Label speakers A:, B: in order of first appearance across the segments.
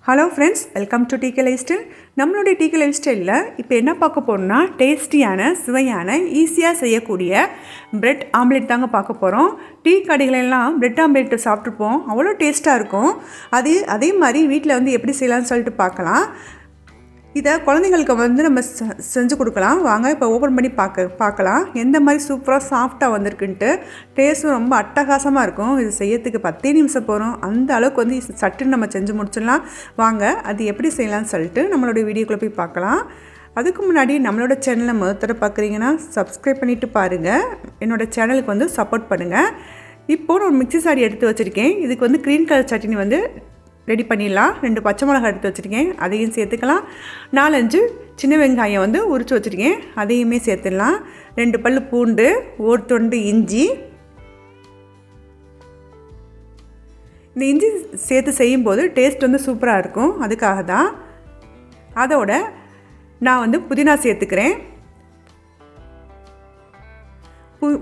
A: Hello friends, welcome to tea K life style. நம்மளுடைய tea K life ஸ்டைலில் இப்போ என்ன பார்க்க போகிறோம்னா, டேஸ்டியான சுவையான ஈஸியாக செய்யக்கூடிய பிரெட் ஆம்லேட் தாங்க பார்க்க போகிறோம். டீ கடைகளெல்லாம் பிரெட் ஆம்லேட் சாப்பிட்ருப்போம், அவ்வளோ டேஸ்ட்டாக இருக்கும். அதே மாதிரி வீட்டில் வந்து எப்படி செய்யலாம்னு சொல்லிட்டு பார்க்கலாம். இதை குழந்தைங்களுக்கு வந்து நம்ம செஞ்சு கொடுக்கலாம். வாங்க இப்போ ஓப்பன் பண்ணி பார்க்கலாம் எந்த மாதிரி சூப்பராக சாஃப்டாக வந்திருக்குன்ட்டு. டேஸ்ட்டும் ரொம்ப அட்டகாசமாக இருக்கும். இது செய்யறதுக்கு 10 நிமிஷம் போகிறோம். அந்த அளவுக்கு வந்து சட்டுன்னு நம்ம செஞ்சு முடிச்சிடலாம். வாங்க அது எப்படி செய்யலாம்னு சொல்லிட்டு நம்மளோட வீடியோக்குள்ளே போய் பார்க்கலாம். அதுக்கு முன்னாடி நம்மளோட சேனலை முதல்ல பார்க்குறீங்கன்னா சப்ஸ்கிரைப் பண்ணிவிட்டு பாருங்கள். என்னோடய சேனலுக்கு வந்து சப்போர்ட் பண்ணுங்கள். இப்போது நான் மிக்ஸி சாரி எடுத்து வச்சுருக்கேன். இதுக்கு வந்து க்ரீன் கலர் சட்னி வந்து ரெடி பண்ணிடலாம். 2 பச்சை மிளகாய் எடுத்து வச்சுருக்கேன், அதையும் சேர்த்துக்கலாம். 4-5 சின்ன வெங்காயம் வந்து உரித்து வச்சுருக்கேன், அதையுமே சேர்த்துடலாம். 2 பல் பூண்டு, 1 துண்டு இஞ்சி. இந்த இஞ்சி சேர்த்து செய்யும்போது டேஸ்ட் வந்து சூப்பராக இருக்கும், அதுக்காக தான். அதோட நான் வந்து புதினா சேர்த்துக்கிறேன்.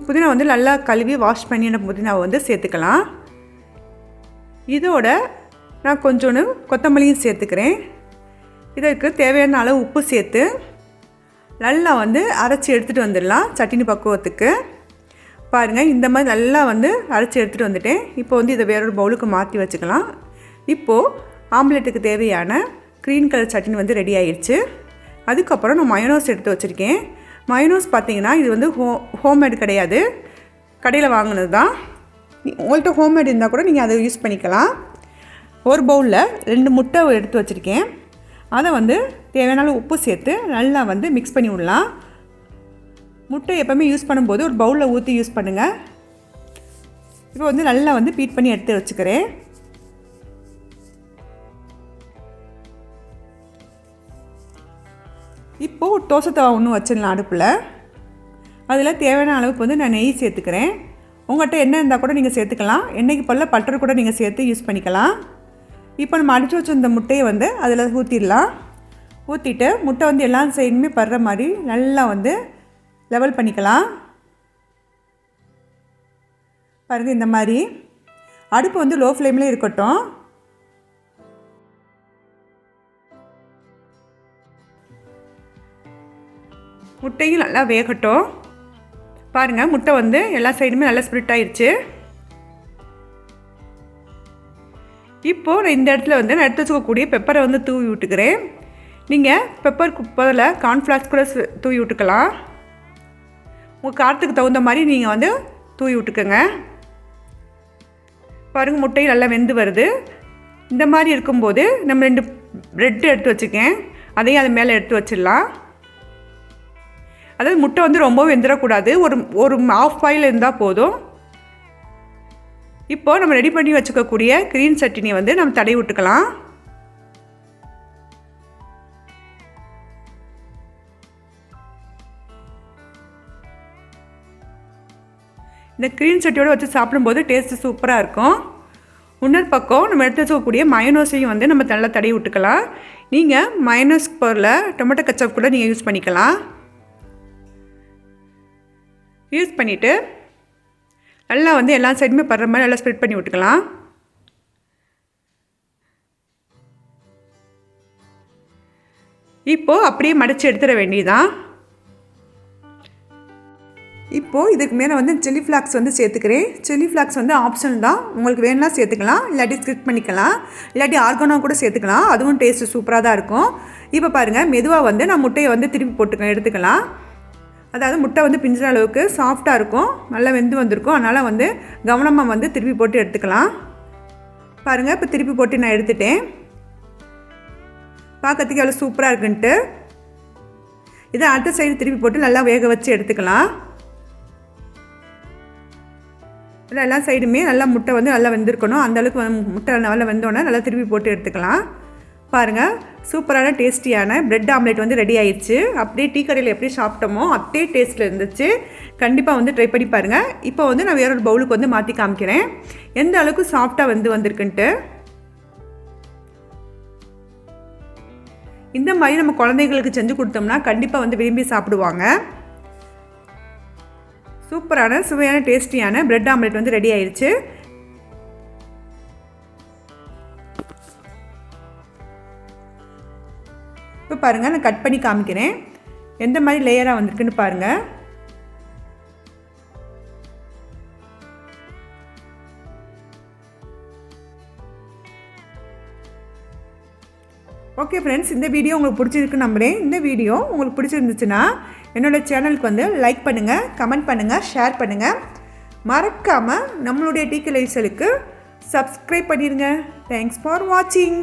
A: புதினா வந்து நல்லா கழுவி வாஷ் பண்ணின புதினாவை வந்து சேர்த்துக்கலாம். இதோட நான் கொஞ்சோண்டு கொத்தமல்லியும் சேர்த்துக்கிறேன். இதற்கு தேவையான அளவு உப்பு சேர்த்து நல்லா வந்து அரைச்சி எடுத்துகிட்டு வந்துடலாம் சட்னி பக்குவத்துக்கு. பாருங்கள், இந்த மாதிரி நல்லா வந்து அரைச்சி எடுத்துகிட்டு வந்துட்டேன். இப்போ வந்து இதை வேறொரு பவுலுக்கு மாற்றி வச்சுக்கலாம். இப்போது ஆம்லேட்டுக்கு தேவையான க்ரீன் கலர் சட்னி வந்து ரெடி ஆயிடுச்சு. அதுக்கப்புறம் நான் மயோனோஸ் எடுத்து வச்சுருக்கேன். மயோனோஸ் பார்த்திங்கன்னா இது வந்து ஹோம்மேடு கிடையாது, கடையில் வாங்கினது தான். உங்கள்கிட்ட ஹோம்மேடு இருந்தால் கூட நீங்கள் அதை யூஸ் பண்ணிக்கலாம். ஒரு பவுலில் 2 முட்டை எடுத்து வச்சுருக்கேன். அதை வந்து தேவையான உப்பு சேர்த்து நல்லா வந்து மிக்ஸ் பண்ணி விடலாம். முட்டை எப்போவுமே யூஸ் பண்ணும்போது ஒரு பவுலில் ஊற்றி யூஸ் பண்ணுங்கள். இப்போ வந்து நல்லா வந்து பீட் பண்ணி எடுத்து வச்சுக்கிறேன். இப்போது தோசை தவா ஒன்று வச்சிடலாம் அடுப்பில். அதில் தேவையான அளவுக்கு வந்து நான் நெய் சேர்த்துக்கிறேன். உங்கள்கிட்ட எண்ணெய் இருந்தால் கூட நீங்கள் சேர்த்துக்கலாம். எண்ணெய்க்கு பதில் பட்டர் கூட நீங்கள் சேர்த்து யூஸ் பண்ணிக்கலாம். இப்போ நம்ம அடித்து வச்சுருந்த முட்டையை வந்து அதில் ஊற்றிடலாம். ஊற்றிட்டு முட்டை வந்து எல்லா சைடுமே படுற மாதிரி நல்லா வந்து லெவல் பண்ணிக்கலாம். பாருங்கள், இந்த மாதிரி அடுப்பு வந்து லோ ஃப்ளேமில் இருக்கட்டும். முட்டையும் நல்லா வேகட்டும். பாருங்கள், முட்டை வந்து எல்லா சைடுமே நல்லா ஸ்ப்ளிட் ஆயிடுச்சு. இப்போது நான் இந்த இடத்துல வந்து நான் எடுத்து வச்சுக்கக்கூடிய பெப்பரை வந்து தூவி விட்டுக்கிறேன். நீங்கள் பெப்பருக்கு பதில் கார்ன்ஃப்ளாக்ஸ் கூட தூவி விட்டுக்கலாம். உங்கள் காரத்துக்கு தகுந்த மாதிரி நீங்கள் வந்து தூவி விட்டுக்கோங்க. பாருங்கள், முட்டையும் நல்லா வெந்து வருது. இந்த மாதிரி இருக்கும்போது நம்ம 2 ப்ரெட்டு எடுத்து வச்சுக்கேன், அதையும் அது மேலே எடுத்து வச்சிடலாம். அதாவது முட்டை வந்து ரொம்ப வெந்துடக்கூடாது, ஒரு ஆஃப் பாயில் இருந்தால் போதும். இப்போது நம்ம ரெடி பண்ணி வச்சுக்கக்கூடிய க்ரீன் சட்னியை வந்து நம்ம தடவி விட்டுக்கலாம். இந்த க்ரீன் சட்னியோடு வச்சு சாப்பிடும்போது டேஸ்ட்டு சூப்பராக இருக்கும். இன்னொரு பக்கம் நம்ம எடுத்து வச்சுக்கக்கூடிய மயோனோஸையும் வந்து நம்ம நல்லா தடவி விட்டுக்கலாம். நீங்கள் மயோனோஸ் பொருளில் டொமேட்டோ கெச்சப் கூட நீங்கள் யூஸ் பண்ணிக்கலாம். யூஸ் பண்ணிவிட்டு நல்லா வந்து எல்லா சைடுமே படுற மாதிரி நல்லா ஸ்ப்ரெட் பண்ணி விட்டுக்கலாம். இப்போது அப்படியே மடித்து எடுத்துட வேண்டியதுதான். இப்போது இதுக்கு மேலே வந்து சில்லி ஃப்ளாக்ஸ் வந்து சேர்த்துக்கிறேன். சில்லி ஃப்ளாக்ஸ் வந்து ஆப்ஷனல் தான், உங்களுக்கு வேணும்னா சேர்த்துக்கலாம், இல்லாட்டி ஸ்கிப் பண்ணிக்கலாம், இல்லாட்டி ஆர்கானோ கூட சேர்த்துக்கலாம். அதுவும் டேஸ்ட்டு சூப்பராக தான் இருக்கும். இப்போ பாருங்கள், மெதுவாக வந்து நான் முட்டையை வந்து திருப்பி எடுத்துக்கலாம். அதாவது முட்டை வந்து பிஞ்சுற அளவுக்கு சாஃப்டாக இருக்கும், நல்லா வெந்து வந்திருக்கும். அதனால் வந்து கவனமாக வந்து திருப்பி போட்டு எடுத்துக்கலாம். பாருங்கள், இப்போ திருப்பி போட்டு நான் எடுத்துட்டேன். பார்க்கறதுக்கு எவ்வளோ சூப்பராக இருக்குன்ட்டு. இதை அடுத்த சைடு திருப்பி போட்டு நல்லா வேக வச்சு எடுத்துக்கலாம். இதில் எல்லா சைடுமே நல்லா முட்டை வந்து நல்லா வெந்திருக்கணும். அந்தளவுக்கு முட்டை நல்லா வெந்தோடனே நல்லா திருப்பி போட்டு எடுத்துக்கலாம். பாருங்கள், சூப்பரான டேஸ்டியான பிரெட் ஆம்லேட் வந்து ரெடி ஆயிடுச்சு. அப்படியே டீ கடையில் எப்படி சாப்பிட்டோமோ அப்படியே டேஸ்ட்டில் இருந்துச்சு. கண்டிப்பாக வந்து ட்ரை பண்ணி பாருங்கள். இப்போ வந்து நான் வேறொரு பவுலுக்கு வந்து மாற்றி காமிக்கிறேன் எந்த அளவுக்கு சாஃப்டாக வந்திருக்குன்ட்டு. இந்த மாதிரி நம்ம குழந்தைங்களுக்கு செஞ்சு கொடுத்தோம்னா கண்டிப்பாக வந்து விரும்பி சாப்பிடுவாங்க. சூப்பரான சுவையான டேஸ்டியான பிரெட் ஆம்லேட் வந்து ரெடி ஆயிடுச்சு. இப்போ பாருங்கள், நான் கட் பண்ணி காமிக்கிறேன். எந்த மாதிரி லேயராக வந்திருக்குன்னு பாருங்கள். ஓகே ஃப்ரெண்ட்ஸ், இந்த வீடியோ உங்களுக்கு பிடிச்சிருக்குன்னு நம்புகிறேன். இந்த வீடியோ உங்களுக்கு பிடிச்சிருந்துச்சுன்னா என்னோடய சேனலுக்கு வந்து லைக் பண்ணுங்கள், கமெண்ட் பண்ணுங்கள், ஷேர் பண்ணுங்கள். மறக்காமல் நம்மளுடைய டிகே லைஃப் ஸ்டைலுக்கு சப்ஸ்கிரைப் பண்ணிடுங்க. தேங்க்ஸ் ஃபார் வாட்சிங்.